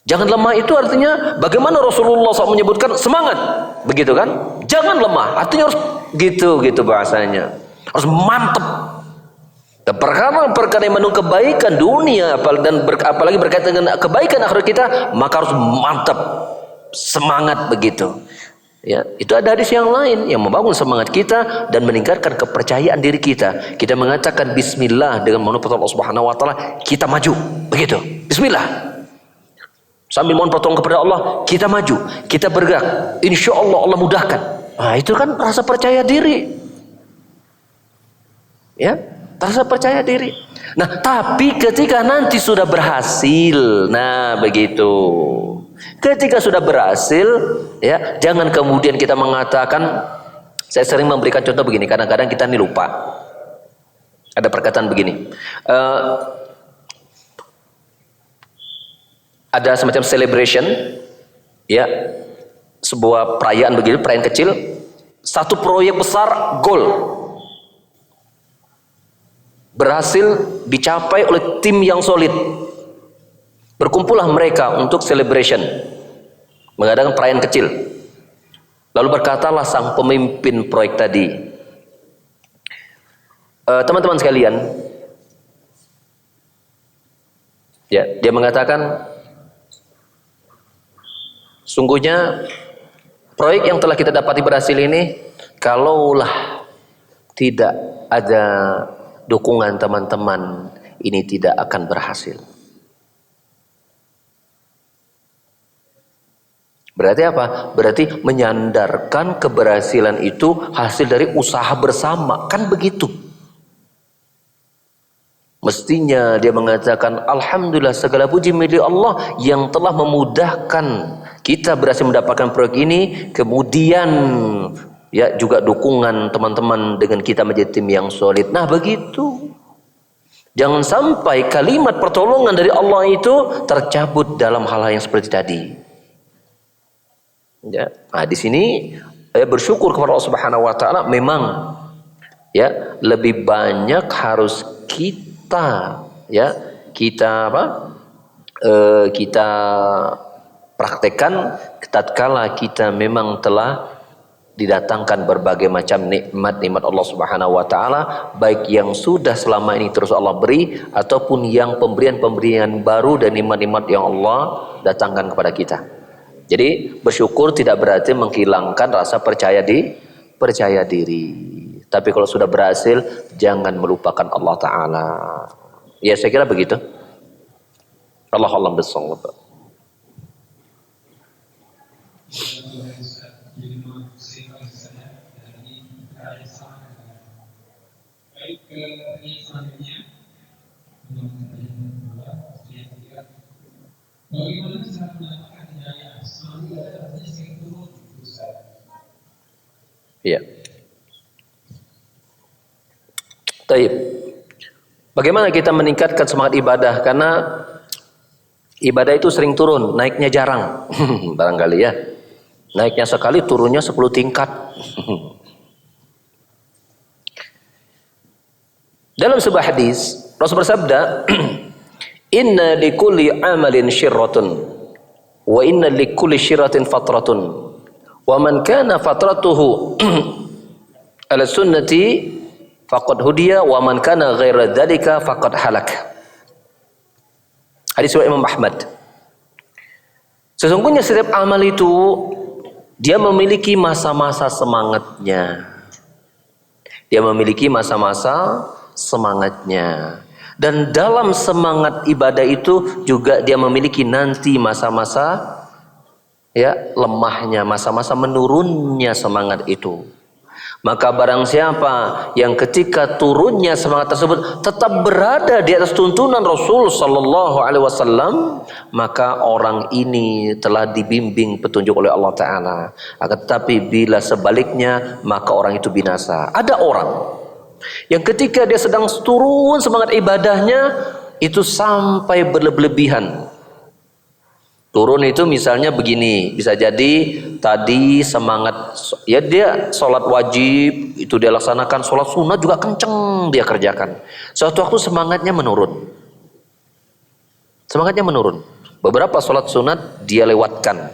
Jangan lemah itu artinya bagaimana Rasulullah SAW menyebutkan semangat, begitu kan? Jangan lemah, artinya harus gitu bahasanya, harus mantap. Dan perkara-perkara yang mengandung kebaikan dunia dan apalagi berkaitan dengan kebaikan akhirat kita, maka harus mantap, semangat begitu. Ya, itu ada hadis yang lain yang membangun semangat kita dan meningkatkan kepercayaan diri kita. Kita mengatakan bismillah dengan memohon pertolongan Allah Subhanahu wa taala, kita maju, begitu. Bismillah. Sambil mohon pertolongan kepada Allah, kita maju, kita bergerak. Insya Allah Allah mudahkan. Nah, itu kan rasa percaya diri. Ya, rasa percaya diri. Nah, tapi ketika nanti sudah berhasil, nah begitu. Ketika sudah berhasil, ya, jangan kemudian kita mengatakan, saya sering memberikan contoh begini, kadang-kadang kita ini lupa. Ada perkataan begini, ada semacam celebration, ya, sebuah perayaan begitu, perayaan kecil, satu proyek besar goal berhasil dicapai oleh tim yang solid. Berkumpullah mereka untuk celebration, mengadakan perayaan kecil. Lalu berkatalah sang pemimpin proyek tadi, teman-teman sekalian, ya, dia mengatakan, sungguhnya proyek yang telah kita dapati berhasil ini, kalaulah tidak ada dukungan teman-teman, ini tidak akan berhasil. Berarti apa? Berarti menyandarkan keberhasilan itu hasil dari usaha bersama, kan begitu. Mestinya dia mengatakan, alhamdulillah segala puji milik Allah yang telah memudahkan kita berhasil mendapatkan proyek ini, kemudian ya juga dukungan teman-teman dengan kita menjadi tim yang solid. Nah begitu. Jangan sampai kalimat pertolongan dari Allah itu tercabut dalam hal-hal yang seperti tadi. Ya, nah di sini bersyukur kepada Allah Subhanahu wa taala memang ya lebih banyak harus kita kita praktekkan tatkala kita memang telah didatangkan berbagai macam nikmat Allah Subhanahu wa taala, baik yang sudah selama ini terus Allah beri ataupun yang pemberian-pemberian baru dan nikmat-nikmat yang Allah datangkan kepada kita. Jadi bersyukur tidak berarti menghilangkan rasa percaya diri. Tapi kalau sudah berhasil, jangan melupakan Allah Ta'ala. Ya saya kira begitu. Allah alam bissawab. Bagaimana cara mendapatkan hidayah selalu Iya. Taib. Bagaimana kita meningkatkan semangat ibadah? Karena ibadah itu sering turun, naiknya jarang. Barangkali ya. Naiknya sekali, turunnya 10 tingkat. Dalam sebuah hadis, Rasul bersabda, "Inna likulli amalin syirratun, wa inna likulli syirratin fatratun, wa man kana fatratuhu ala sunnati faqad hudiya, wa man kana ghaira dzalika faqad halak." Hadis riwayat Imam Ahmad. Sesungguhnya setiap amal itu dia memiliki masa-masa semangatnya. Dia memiliki masa-masa semangatnya. Dan dalam semangat ibadah itu juga dia memiliki nanti masa-masa ya lemahnya, masa-masa menurunnya semangat itu. Maka barang siapa yang ketika turunnya semangat tersebut tetap berada di atas tuntunan Rasul sallallahu alaihi wasallam, maka orang ini telah dibimbing petunjuk oleh Allah Ta'ala. Akan tetapi bila sebaliknya, maka orang itu binasa. Ada orang yang ketika dia sedang turun semangat ibadahnya itu sampai berlebihan. Turun itu misalnya begini, bisa jadi tadi semangat ya dia sholat wajib itu dia laksanakan, sholat sunat juga kenceng dia kerjakan. Suatu waktu semangatnya menurun. Semangatnya menurun. Beberapa sholat sunat dia lewatkan.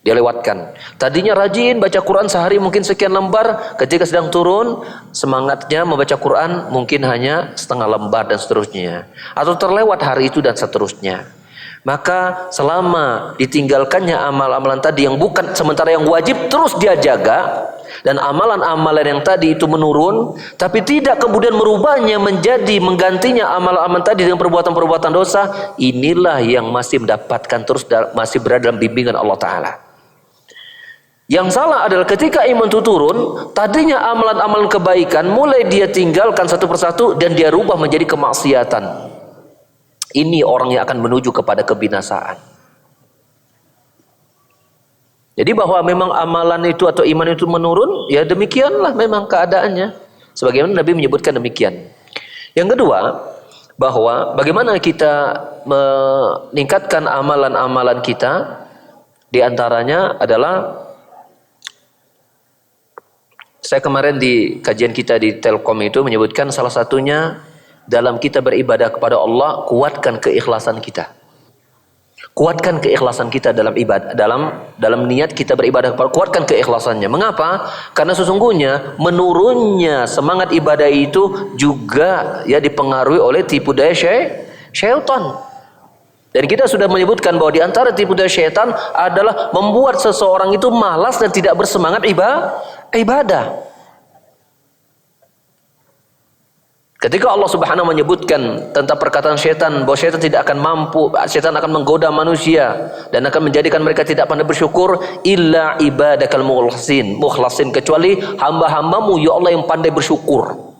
Dia lewatkan. Tadinya rajin baca Quran sehari mungkin sekian lembar, ketika sedang turun semangatnya membaca Quran mungkin hanya setengah lembar dan seterusnya. Atau terlewat hari itu dan seterusnya. Maka selama ditinggalkannya amal-amalan tadi yang bukan, sementara yang wajib terus dia jaga, dan amalan-amalan yang tadi itu menurun, tapi tidak kemudian merubahnya menjadi menggantinya amalan-amalan tadi dengan perbuatan-perbuatan dosa, inilah yang masih mendapatkan terus masih berada dalam bimbingan Allah Ta'ala. Yang salah adalah ketika iman itu turun, tadinya amalan-amalan kebaikan mulai dia tinggalkan satu persatu dan dia rubah menjadi kemaksiatan. Ini orang yang akan menuju kepada kebinasaan. Jadi bahwa memang amalan itu atau iman itu menurun, ya demikianlah memang keadaannya. Sebagaimana Nabi menyebutkan demikian. Yang kedua, bahwa bagaimana kita meningkatkan amalan-amalan kita, di antaranya adalah, saya kemarin di kajian kita di Telkom itu menyebutkan salah satunya dalam kita beribadah kepada Allah, kuatkan keikhlasan kita. Kuatkan keikhlasan kita dalam ibadah, dalam niat kita beribadah kepada, kuatkan keikhlasannya. Mengapa? Karena sesungguhnya menurunnya semangat ibadah itu juga ya dipengaruhi oleh tipu daya syaitan. Dan kita sudah menyebutkan bahwa di antara tipu daya syaitan adalah membuat seseorang itu malas dan tidak bersemangat ibadah. Ketika Allah Subhanahu menyebutkan tentang perkataan syaitan bahwa syaitan tidak akan mampu, syaitan akan menggoda manusia dan akan menjadikan mereka tidak pandai bersyukur, illa ibadakal mukhlasin, kecuali hamba-hambamu ya Allah yang pandai bersyukur.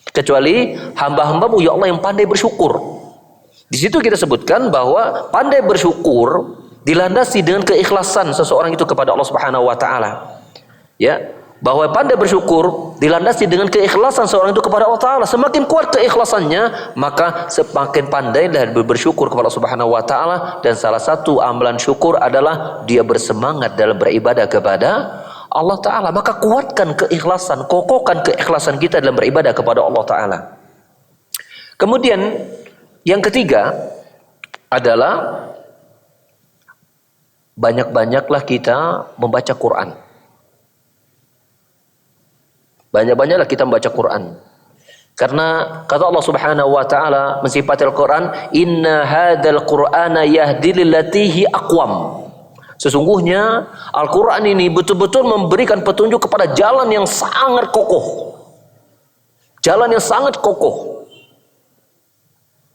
Kecuali hamba-hambamu ya Allah yang pandai bersyukur. Di situ kita sebutkan bahwa pandai bersyukur dilandasi dengan keikhlasan seseorang itu kepada Allah Subhanahu wa taala. Ya, bahwa pandai bersyukur dilandasi dengan keikhlasan seorang itu kepada Allah Ta'ala. Semakin kuat keikhlasannya, maka semakin pandailah bersyukur kepada Allah Subhanahu wa Ta'ala. Dan salah satu amalan syukur adalah dia bersemangat dalam beribadah kepada Allah Ta'ala. Maka kuatkan keikhlasan, kokohkan keikhlasan kita dalam beribadah kepada Allah Ta'ala. Kemudian yang ketiga adalah banyak-banyaklah kita membaca Quran. Banyak-banyaklah kita membaca Quran. Karena kata Allah Subhanahu wa taala mensifati Al-Qur'an, "Inna hadzal Qur'ana yahdi lillati hi aqwam." Sesungguhnya Al-Qur'an ini betul-betul memberikan petunjuk kepada jalan yang sangat kokoh. Jalan yang sangat kokoh.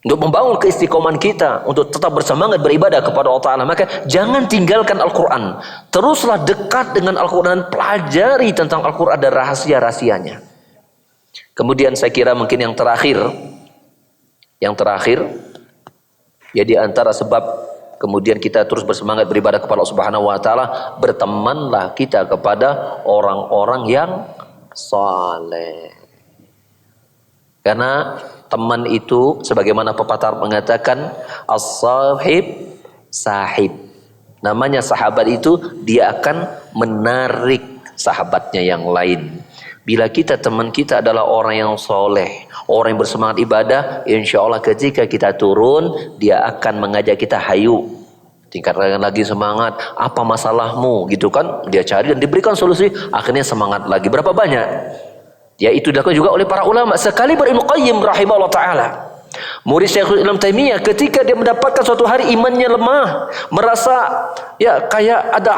Untuk membangun keistiqomahan kita, untuk tetap bersemangat beribadah kepada Allah Ta'ala, maka jangan tinggalkan Al-Quran. Teruslah dekat dengan Al-Quran, pelajari tentang Al-Quran dan rahasia-rahasianya. Kemudian saya kira mungkin yang terakhir, ya di antara sebab kemudian kita terus bersemangat beribadah kepada Allah Subhanahu wa taala, bertemanlah kita kepada orang-orang yang saleh. Karena teman itu sebagaimana pepatah mengatakan, as-sahib sahib. Namanya sahabat itu dia akan menarik sahabatnya yang lain. Bila teman kita adalah orang yang soleh, orang yang bersemangat ibadah, insya Allah ketika kita turun, dia akan mengajak kita, hayu, tingkatkan lagi semangat, apa masalahmu, gitu kan? Dia cari dan diberikan solusi, akhirnya semangat lagi. Berapa banyak? Ya, itu dilakukan juga oleh para ulama. Sekali Ibnu Qayyim rahimahullah ta'ala, murid Syekhul Islam Taimiyah, ketika dia mendapatkan suatu hari imannya lemah, merasa ya kayak ada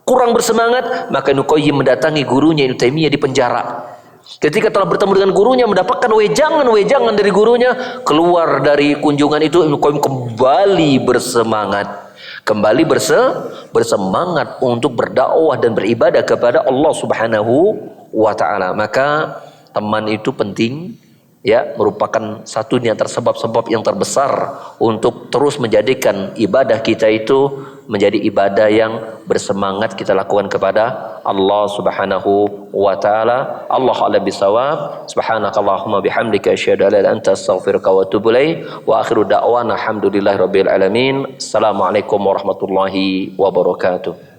kurang bersemangat, maka Ibnu Qayyim mendatangi gurunya Ibnu Taimiyah di penjara. Ketika telah bertemu dengan gurunya, mendapatkan wejangan dari gurunya, keluar dari kunjungan itu Ibnu Qayyim kembali bersemangat, kembali bersemangat untuk berdakwah dan beribadah kepada Allah Subhanahu wa ta'ala. Maka teman itu penting, ya, merupakan satu di antara sebab-sebab yang terbesar untuk terus menjadikan ibadah kita itu menjadi ibadah yang bersemangat kita lakukan kepada Allah Subhanahu wa taala. Allah a'lam bisawab. Subhanakallahumma bihamdika asyhadu an la ilaha illa anta astaghfiruka wa atubu ilaik. Wa akhiru da'wana alhamdulillahirabbil alamin. Assalamualaikum warahmatullahi wabarakatuh.